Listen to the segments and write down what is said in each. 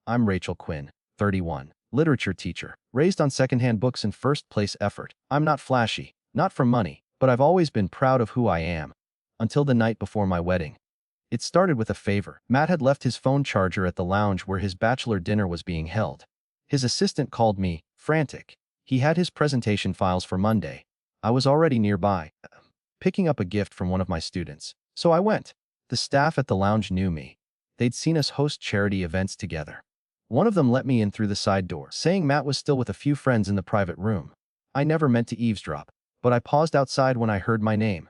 I'm Rachel Quinn, 31, literature teacher, raised on secondhand books and first-place effort. I'm not flashy, not for money, but I've always been proud of who I am. Until the night before my wedding. It started with a favor. Matt had left his phone charger at the lounge where his bachelor dinner was being held. His assistant called me, frantic. He had his presentation files for Monday. I was already nearby, picking up a gift from one of my students. So I went. The staff at the lounge knew me. They'd seen us host charity events together. One of them let me in through the side door, saying Matt was still with a few friends in the private room. I never meant to eavesdrop, but I paused outside when I heard my name.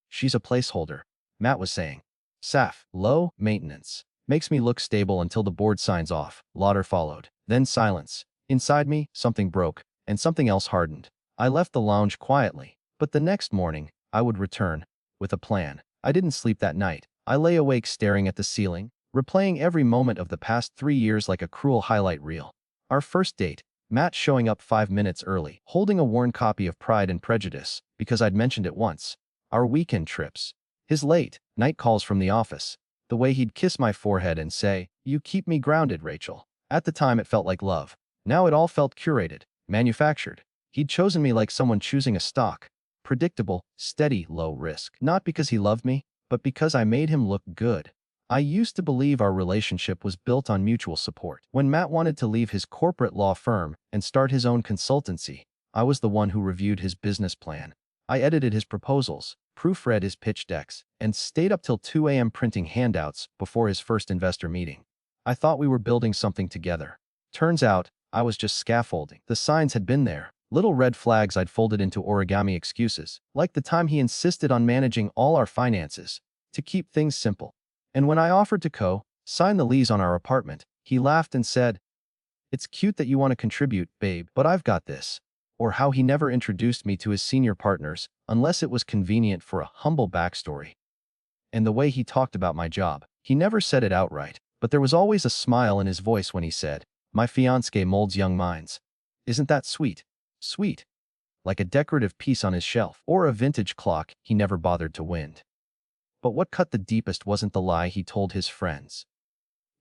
She's a placeholder, Matt was saying. SAF, low maintenance. Makes me look stable until the board signs off. Laughter followed. Then silence. Inside me, something broke, and something else hardened. I left the lounge quietly, but the next morning, I would return, with a plan. I didn't sleep that night. I lay awake staring at the ceiling, replaying every moment of the past 3 years like a cruel highlight reel. Our first date, Matt showing up 5 minutes early, holding a worn copy of Pride and Prejudice, because I'd mentioned it once. Our weekend trips. His late night calls from the office. The way he'd kiss my forehead and say, "You keep me grounded, Rachel." At the time it felt like love. Now it all felt curated, manufactured. He'd chosen me like someone choosing a stock. Predictable, steady, low risk. Not because he loved me, but because I made him look good. I used to believe our relationship was built on mutual support. When Matt wanted to leave his corporate law firm and start his own consultancy, I was the one who reviewed his business plan. I edited his proposals, proofread his pitch decks, and stayed up till 2 a.m. printing handouts before his first investor meeting. I thought we were building something together. Turns out, I was just scaffolding. The signs had been there. Little red flags I'd folded into origami excuses, like the time he insisted on managing all our finances, to keep things simple. And when I offered to co-sign the lease on our apartment, he laughed and said, "It's cute that you want to contribute, babe, but I've got this." Or how he never introduced me to his senior partners, unless it was convenient for a humble backstory. And the way he talked about my job. He never said it outright, but there was always a smile in his voice when he said, "My fiancé molds young minds." Isn't that sweet? Sweet. Like a decorative piece on his shelf, or a vintage clock he never bothered to wind. But what cut the deepest wasn't the lie he told his friends.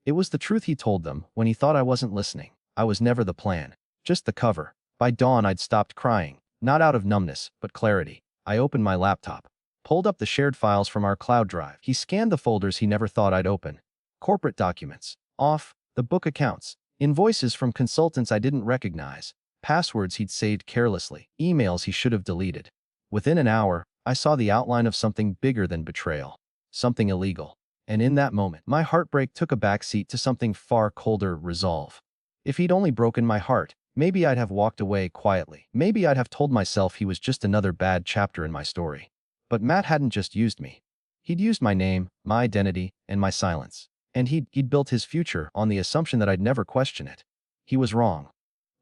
It was the truth he told them when he thought I wasn't listening. I was never the plan, just the cover. By dawn I'd stopped crying, not out of numbness, but clarity. I opened my laptop, pulled up the shared files from our cloud drive. He scanned the folders he never thought I'd open. Corporate documents, off, the book accounts, invoices from consultants I didn't recognize, passwords he'd saved carelessly, emails he should have deleted. Within an hour, I saw the outline of something bigger than betrayal, something illegal. And in that moment, my heartbreak took a backseat to something far colder: resolve. If he'd only broken my heart, maybe I'd have walked away quietly. Maybe I'd have told myself he was just another bad chapter in my story. But Matt hadn't just used me. He'd used my name, my identity, and my silence. And he'd built his future on the assumption that I'd never question it. He was wrong.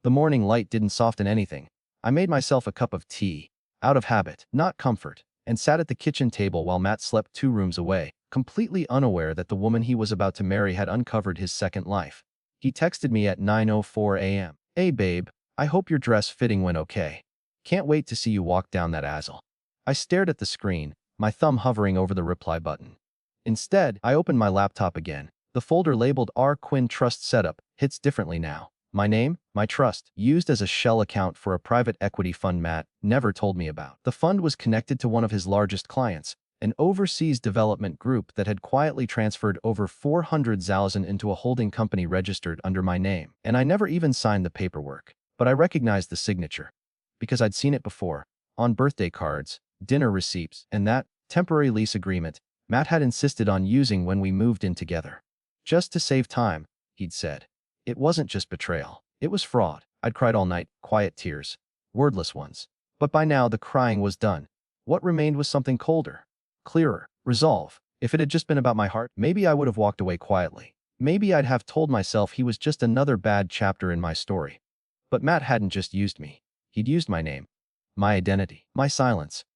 The morning light didn't soften anything. I made myself a cup of tea, out of habit, not comfort, and sat at the kitchen table while Matt slept 2 rooms away, completely unaware that the woman he was about to marry had uncovered his second life. He texted me at 9:04 a.m. "Hey babe, I hope your dress fitting went okay. Can't wait to see you walk down that aisle." I stared at the screen, my thumb hovering over the reply button. Instead, I opened my laptop again. The folder labeled R. Quinn Trust Setup hits differently now. My name, my trust, used as a shell account for a private equity fund Matt never told me about. The fund was connected to one of his largest clients, an overseas development group that had quietly transferred over 400,000 into a holding company registered under my name. And I never even signed the paperwork. But I recognized the signature. Because I'd seen it before, on birthday cards, dinner receipts, and that temporary lease agreement Matt had insisted on using when we moved in together. Just to save time, he'd said. It wasn't just betrayal. It was fraud. I'd cried all night, quiet tears, wordless ones. But by now the crying was done. What remained was something colder, clearer, resolve. If it had just been about my heart, maybe I would have walked away quietly. Maybe I'd have told myself he was just another bad chapter in my story. But Matt hadn't just used me. He'd used my name, my identity, my silence.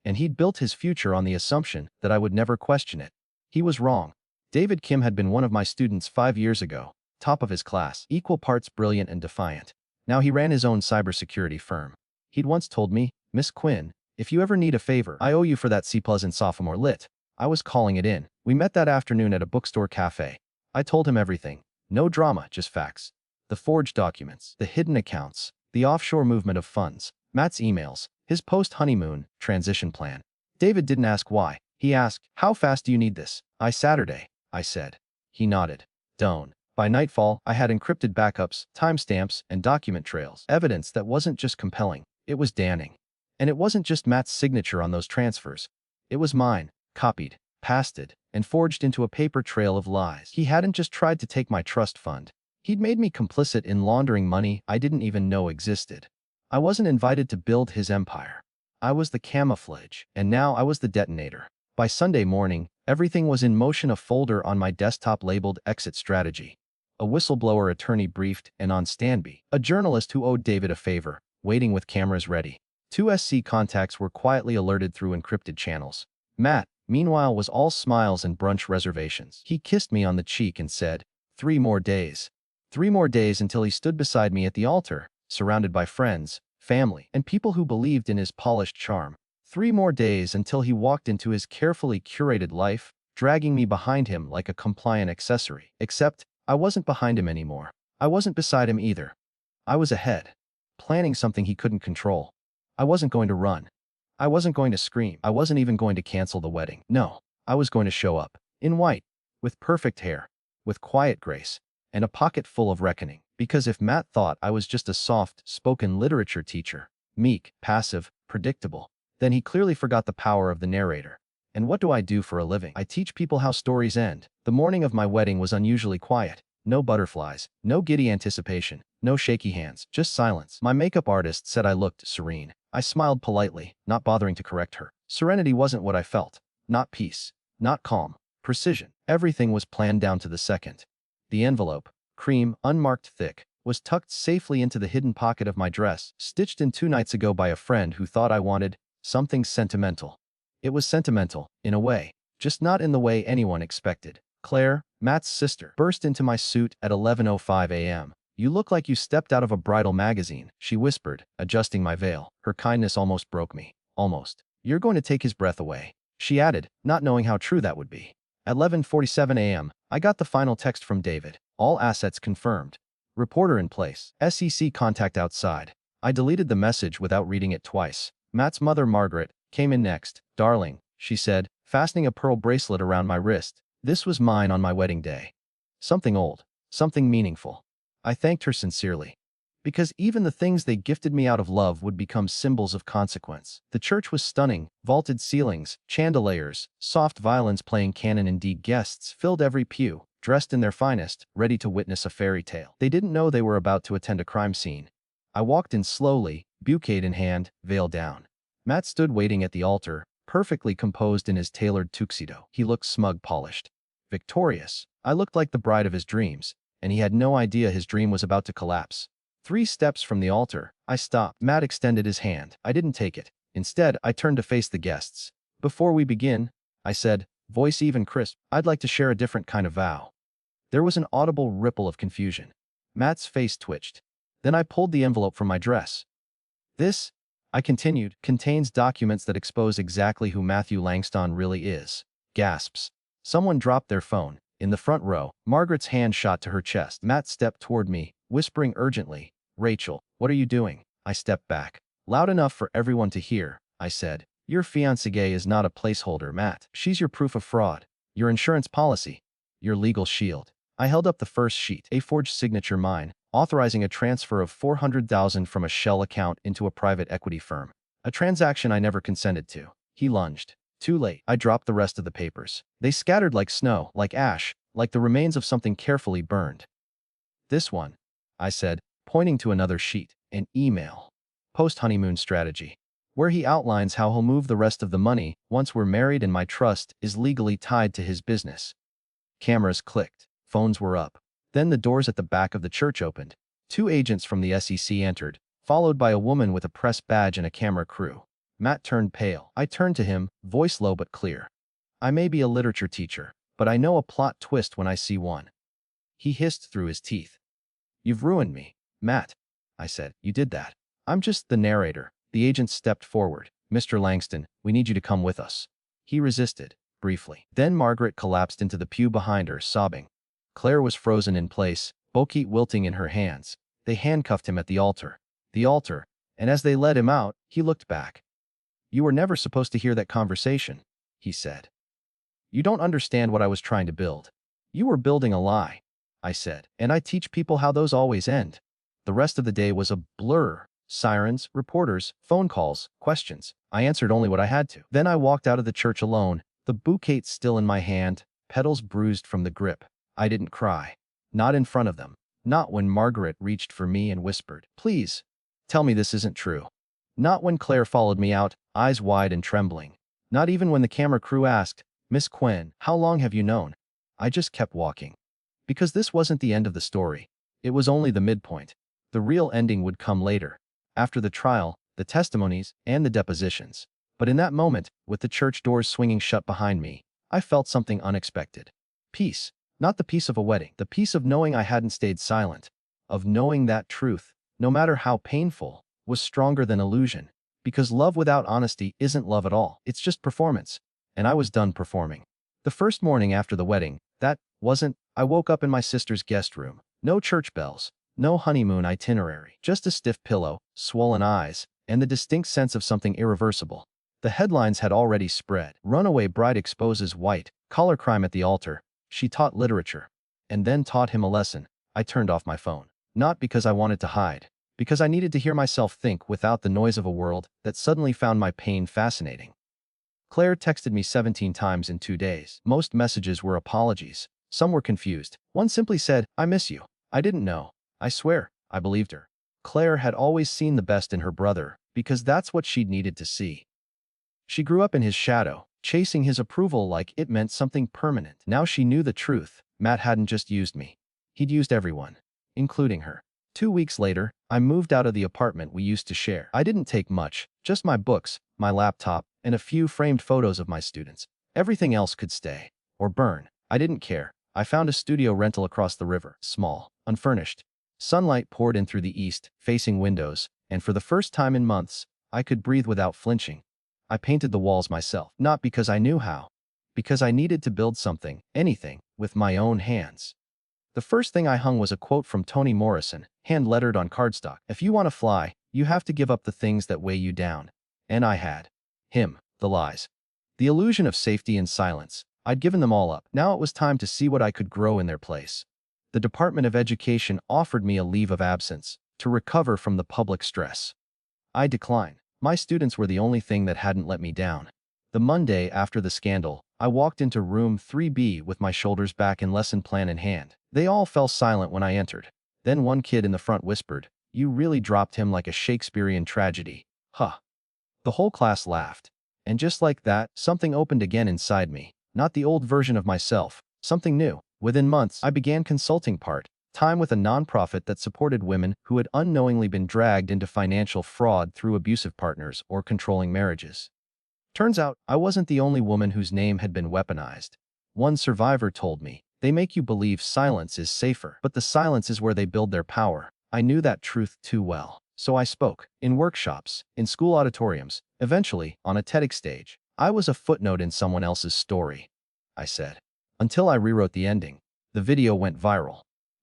And he'd built his future on the assumption that I would never question it. He was wrong. David Kim had been one of my students 5 years ago. Top of his class, equal parts brilliant and defiant. Now he ran his own cybersecurity firm. He'd once told me, "Miss Quinn, if you ever need a favor, I owe you for that C+ in sophomore lit." I was calling it in. We met that afternoon at a bookstore cafe. I told him everything. No drama, just facts. The forged documents, the hidden accounts, the offshore movement of funds, Matt's emails, his post-honeymoon transition plan. David didn't ask why. He asked, "How fast do you need this?" Saturday," I said. He nodded. Don't. By nightfall, I had encrypted backups, timestamps, and document trails. Evidence that wasn't just compelling, it was damning. And it wasn't just Matt's signature on those transfers. It was mine, copied, pasted, and forged into a paper trail of lies. He hadn't just tried to take my trust fund. He'd made me complicit in laundering money I didn't even know existed. I wasn't invited to build his empire. I was the camouflage, and now I was the detonator. By Sunday morning, everything was in motion. A folder on my desktop labeled Exit Strategy. A whistleblower attorney briefed, and on standby, a journalist who owed David a favor, waiting with cameras ready. 2 SC contacts were quietly alerted through encrypted channels. Matt, meanwhile, was all smiles and brunch reservations. He kissed me on the cheek and said, 3 more days. 3 more days until he stood beside me at the altar, surrounded by friends, family, and people who believed in his polished charm. 3 more days until he walked into his carefully curated life, dragging me behind him like a compliant accessory. Except, I wasn't behind him anymore. I wasn't beside him either. I was ahead, planning something he couldn't control. I wasn't going to run. I wasn't going to scream. I wasn't even going to cancel the wedding. No, I was going to show up, in white, with perfect hair, with quiet grace, and a pocket full of reckoning. Because if Matt thought I was just a soft-spoken literature teacher, meek, passive, predictable, then he clearly forgot the power of the narrator. And what do I do for a living? I teach people how stories end. The morning of my wedding was unusually quiet. No butterflies, no giddy anticipation, no shaky hands, just silence. My makeup artist said I looked serene. I smiled politely, not bothering to correct her. Serenity wasn't what I felt. Not peace, not calm, precision. Everything was planned down to the second. The envelope, cream, unmarked thick, was tucked safely into the hidden pocket of my dress, stitched in 2 nights ago by a friend who thought I wanted something sentimental. It was sentimental, in a way, just not in the way anyone expected. Claire, Matt's sister, burst into my suite at 11:05 a.m. "You look like you stepped out of a bridal magazine," she whispered, adjusting my veil. Her kindness almost broke me. Almost. "You're going to take his breath away," she added, not knowing how true that would be. At 11:47 a.m., I got the final text from David. All assets confirmed. Reporter in place. SEC contact outside. I deleted the message without reading it twice. Matt's mother, Margaret, came in next. "Darling," she said, fastening a pearl bracelet around my wrist. This was mine on my wedding day. Something old. Something meaningful. I thanked her sincerely. Because even the things they gifted me out of love would become symbols of consequence. The church was stunning. Vaulted ceilings, chandeliers, soft violins playing canon in D. Guests filled every pew, dressed in their finest, ready to witness a fairy tale. They didn't know they were about to attend a crime scene. I walked in slowly, bouquet in hand, veil down. Matt stood waiting at the altar, perfectly composed in his tailored tuxedo. He looked smug, polished, victorious. I looked like the bride of his dreams, and he had no idea his dream was about to collapse. 3 steps from the altar, I stopped. Matt extended his hand. I didn't take it. Instead, I turned to face the guests. "Before we begin," I said, voice even crisp, "I'd like to share a different kind of vow." There was an audible ripple of confusion. Matt's face twitched. Then I pulled the envelope from my dress. "This," I continued, "contains documents that expose exactly who Matthew Langston really is." Gasps. Someone dropped their phone. In the front row, Margaret's hand shot to her chest. Matt stepped toward me, whispering urgently, "Rachel, what are you doing?" I stepped back. Loud enough for everyone to hear, I said, "Your fiancée is not a placeholder, Matt. She's your proof of fraud, your insurance policy, your legal shield." I held up the first sheet, a forged signature mine, authorizing a transfer of $400,000 from a shell account into a private equity firm. A transaction I never consented to. He lunged. Too late. I dropped the rest of the papers. They scattered like snow, like ash, like the remains of something carefully burned. "This one," I said, pointing to another sheet, an email. Post-honeymoon strategy, where he outlines how he'll move the rest of the money once we're married and my trust is legally tied to his business. Cameras clicked. Phones were up. Then the doors at the back of the church opened. 2 agents from the SEC entered, followed by a woman with a press badge and a camera crew. Matt turned pale. I turned to him, voice low but clear. "I may be a literature teacher, but I know a plot twist when I see one." He hissed through his teeth. "You've ruined me, Matt," I said. "You did that." "I'm just the narrator." The agent stepped forward. "Mr. Langston, we need you to come with us." He resisted, briefly. Then Margaret collapsed into the pew behind her, sobbing. Claire was frozen in place, bouquet wilting in her hands. They handcuffed him at the altar. The altar. And as they led him out, he looked back. "You were never supposed to hear that conversation," he said. "You don't understand what I was trying to build. You were building a lie," I said. "And I teach people how those always end." The rest of the day was a blur. Sirens, reporters, phone calls, questions. I answered only what I had to. Then I walked out of the church alone, the bouquet still in my hand, petals bruised from the grip. I didn't cry. Not in front of them. Not when Margaret reached for me and whispered, "Please, tell me this isn't true." Not when Claire followed me out, eyes wide and trembling. Not even when the camera crew asked, "Miss Quinn, how long have you known?" I just kept walking. Because this wasn't the end of the story. It was only the midpoint. The real ending would come later. After the trial, the testimonies, and the depositions. But in that moment, with the church doors swinging shut behind me, I felt something unexpected. Peace. Not the peace of a wedding. The peace of knowing I hadn't stayed silent. Of knowing that truth, no matter how painful, was stronger than illusion. Because love without honesty isn't love at all. It's just performance. And I was done performing. The first morning after the wedding, I woke up in my sister's guest room. No church bells. No honeymoon itinerary. Just a stiff pillow, swollen eyes, and the distinct sense of something irreversible. The headlines had already spread. Runaway bride exposes white collar crime at the altar. She taught literature. And then taught him a lesson. I turned off my phone. Not because I wanted to hide. Because I needed to hear myself think without the noise of a world that suddenly found my pain fascinating. Claire texted me 17 times in 2 days. Most messages were apologies. Some were confused. One simply said, "I miss you." I didn't know. I swear, I believed her. Claire had always seen the best in her brother, because that's what she'd needed to see. She grew up in his shadow, chasing his approval like it meant something permanent. Now she knew the truth. Matt hadn't just used me. He'd used everyone, including her. 2 weeks later, I moved out of the apartment we used to share. I didn't take much, just my books, my laptop, and a few framed photos of my students. Everything else could stay. Or burn. I didn't care. I found a studio rental across the river. Small, unfurnished. Sunlight poured in through the east, facing windows, and for the first time in months, I could breathe without flinching. I painted the walls myself, not because I knew how. Because I needed to build something, anything, with my own hands. The first thing I hung was a quote from Toni Morrison, hand-lettered on cardstock. "If you want to fly, you have to give up the things that weigh you down." And I had. Him, the lies. The illusion of safety and silence. I'd given them all up. Now it was time to see what I could grow in their place. The Department of Education offered me a leave of absence to recover from the public stress. I declined. My students were the only thing that hadn't let me down. The Monday after the scandal, I walked into room 3B with my shoulders back and lesson plan in hand. They all fell silent when I entered. Then one kid in the front whispered, "You really dropped him like a Shakespearean tragedy." Huh. The whole class laughed. And just like that, something opened again inside me. Not the old version of myself, something new. Within months, I began consulting part-time with a nonprofit that supported women who had unknowingly been dragged into financial fraud through abusive partners or controlling marriages. Turns out, I wasn't the only woman whose name had been weaponized. One survivor told me, "They make you believe silence is safer, but the silence is where they build their power." I knew that truth too well. So I spoke. In workshops, in school auditoriums, eventually, on a TEDx stage. I was a footnote in someone else's story, I said. Until I rewrote the ending. The video went viral.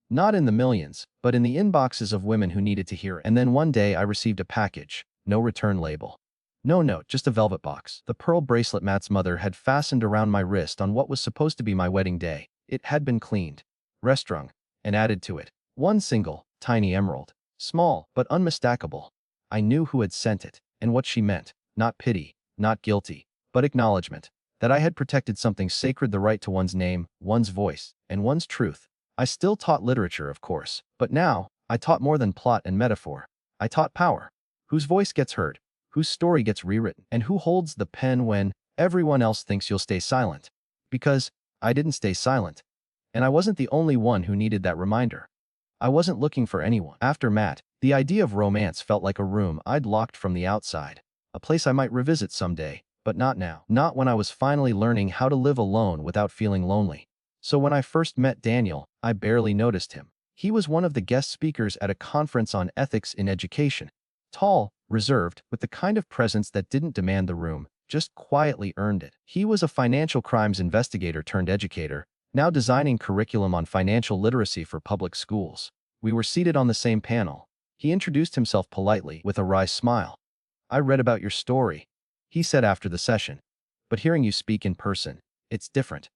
Not in the millions, but in the inboxes of women who needed to hear it. And then one day I received a package. No return label. No note, just a velvet box. The pearl bracelet Matt's mother had fastened around my wrist on what was supposed to be my wedding day. It had been cleaned, restrung, and added to it. One single, tiny emerald. Small, but unmistakable. I knew who had sent it, and what she meant. Not pity, not guilty, but acknowledgement. That I had protected something sacred, the right to one's name, one's voice, and one's truth. I still taught literature, of course, but now, I taught more than plot and metaphor. I taught power. Whose voice gets heard, whose story gets rewritten, and who holds the pen when everyone else thinks you'll stay silent. Because I didn't stay silent. And I wasn't the only one who needed that reminder. I wasn't looking for anyone. After Matt, the idea of romance felt like a room I'd locked from the outside. A place I might revisit someday, but not now. Not when I was finally learning how to live alone without feeling lonely. So when I first met Daniel, I barely noticed him. He was one of the guest speakers at a conference on ethics in education. Tall, reserved, with the kind of presence that didn't demand the room, just quietly earned it. He was a financial crimes investigator turned educator, now designing curriculum on financial literacy for public schools. We were seated on the same panel. He introduced himself politely with a wry smile. "I read about your story," he said after the session. "But hearing you speak in person, it's different.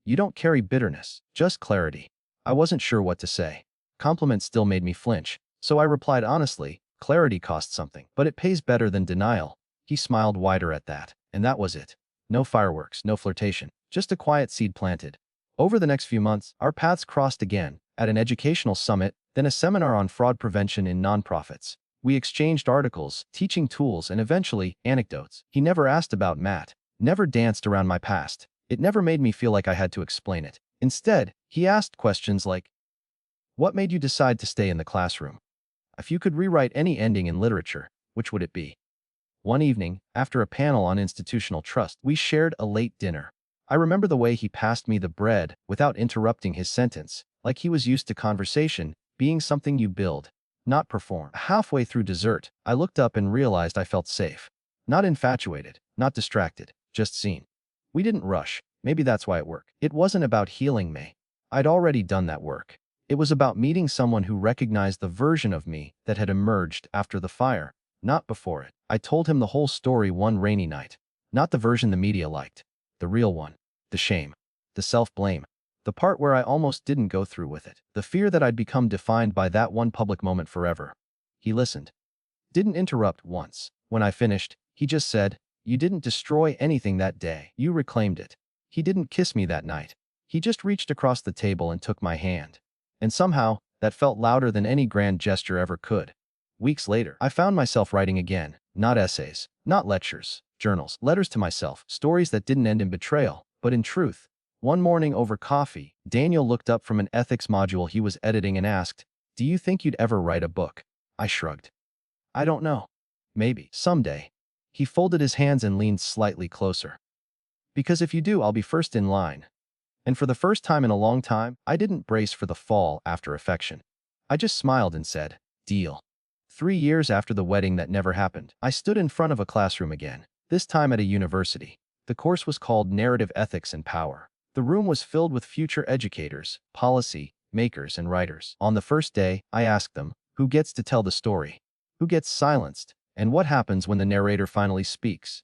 You don't carry bitterness, just clarity." I wasn't sure what to say. Compliments still made me flinch, so I replied honestly, "Clarity costs something, but it pays better than denial." He smiled wider at that, and that was it. No fireworks, no flirtation, just a quiet seed planted. Over the next few months, our paths crossed again, at an educational summit, then a seminar on fraud prevention in nonprofits. We exchanged articles, teaching tools, and eventually, anecdotes. He never asked about Matt, never danced around my past. It never made me feel like I had to explain it. Instead, he asked questions like, "What made you decide to stay in the classroom? If you could rewrite any ending in literature, which would it be?" One evening, after a panel on institutional trust, we shared a late dinner. I remember the way he passed me the bread without interrupting his sentence, like he was used to conversation being something you build, not perform. Halfway through dessert, I looked up and realized I felt safe. Not infatuated, not distracted, just seen. We didn't rush. Maybe that's why it worked. It wasn't about healing me. I'd already done that work. It was about meeting someone who recognized the version of me that had emerged after the fire, not before it. I told him the whole story one rainy night. Not the version the media liked. The real one. The shame. The self-blame. The part where I almost didn't go through with it. The fear that I'd become defined by that one public moment forever. He listened. Didn't interrupt once. When I finished, he just said, "You didn't destroy anything that day. You reclaimed it." He didn't kiss me that night. He just reached across the table and took my hand. And somehow, that felt louder than any grand gesture ever could. Weeks later, I found myself writing again. Not essays, not lectures, journals, letters to myself, stories that didn't end in betrayal, but in truth. One morning over coffee, Daniel looked up from an ethics module he was editing and asked, "Do you think you'd ever write a book?" I shrugged. "I don't know. Maybe, someday." He folded his hands and leaned slightly closer. "Because if you do, I'll be first in line." And for the first time in a long time, I didn't brace for the fall after affection. I just smiled and said, "Deal." 3 years after the wedding that never happened, I stood in front of a classroom again, this time at a university. The course was called Narrative Ethics and Power. The room was filled with future educators, policy makers, and writers. On the first day, I asked them, who gets to tell the story? Who gets silenced? And what happens when the narrator finally speaks?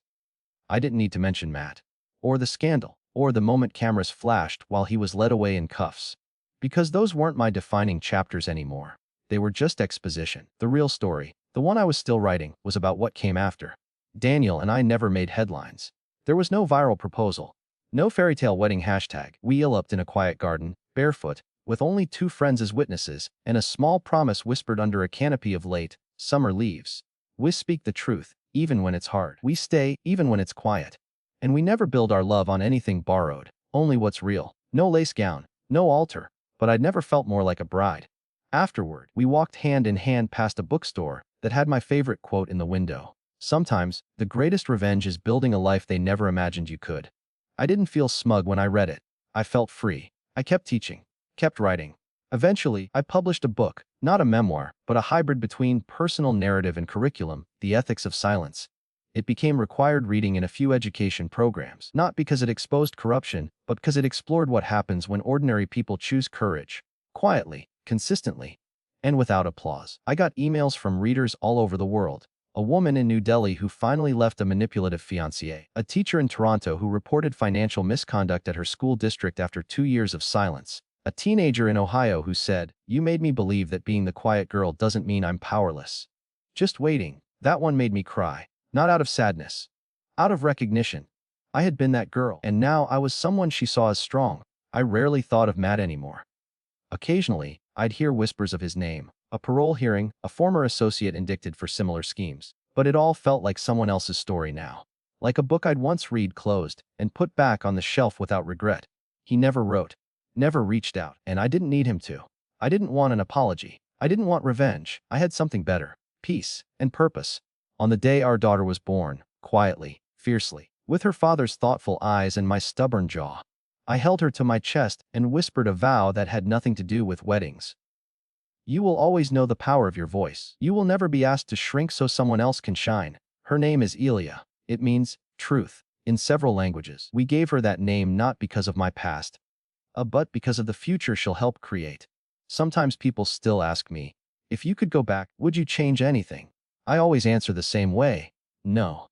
I didn't need to mention Matt, or the scandal, or the moment cameras flashed while he was led away in cuffs. Because those weren't my defining chapters anymore. They were just exposition. The real story, the one I was still writing, was about what came after. Daniel and I never made headlines. There was no viral proposal. No fairy tale wedding hashtag. We eloped in a quiet garden, barefoot, with only 2 friends as witnesses, and a small promise whispered under a canopy of late summer leaves. We speak the truth, even when it's hard. We stay, even when it's quiet. And we never build our love on anything borrowed, only what's real. No lace gown, no altar, but I'd never felt more like a bride. Afterward, we walked hand in hand past a bookstore that had my favorite quote in the window. "Sometimes, the greatest revenge is building a life they never imagined you could." I didn't feel smug when I read it. I felt free. I kept teaching, kept writing. Eventually, I published a book, not a memoir, but a hybrid between personal narrative and curriculum, The Ethics of Silence. It became required reading in a few education programs, not because it exposed corruption, but because it explored what happens when ordinary people choose courage, quietly, consistently, and without applause. I got emails from readers all over the world. A woman in New Delhi who finally left a manipulative fiancé. A teacher in Toronto who reported financial misconduct at her school district after 2 years of silence. A teenager in Ohio who said, "You made me believe that being the quiet girl doesn't mean I'm powerless." Just waiting. That one made me cry. Not out of sadness. Out of recognition. I had been that girl, and now I was someone she saw as strong. I rarely thought of Matt anymore. Occasionally, I'd hear whispers of his name. A parole hearing, a former associate indicted for similar schemes. But it all felt like someone else's story now. Like a book I'd once read closed and put back on the shelf without regret. He never wrote. Never reached out, and I didn't need him to. I didn't want an apology. I didn't want revenge. I had something better. Peace and purpose. On the day our daughter was born, quietly, fiercely, with her father's thoughtful eyes and my stubborn jaw, I held her to my chest and whispered a vow that had nothing to do with weddings. "You will always know the power of your voice. You will never be asked to shrink so someone else can shine." Her name is Elia. It means truth in several languages. We gave her that name not because of my past, but because of the future she'll help create. Sometimes people still ask me, if you could go back, would you change anything? I always answer the same way, no.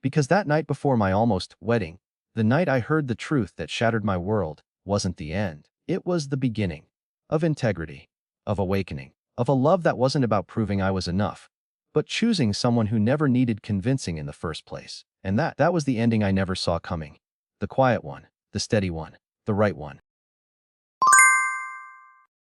Because that night before my almost wedding, the night I heard the truth that shattered my world, wasn't the end. It was the beginning of integrity, of awakening, of a love that wasn't about proving I was enough, but choosing someone who never needed convincing in the first place. And that was the ending I never saw coming. The quiet one, the steady one, the right one.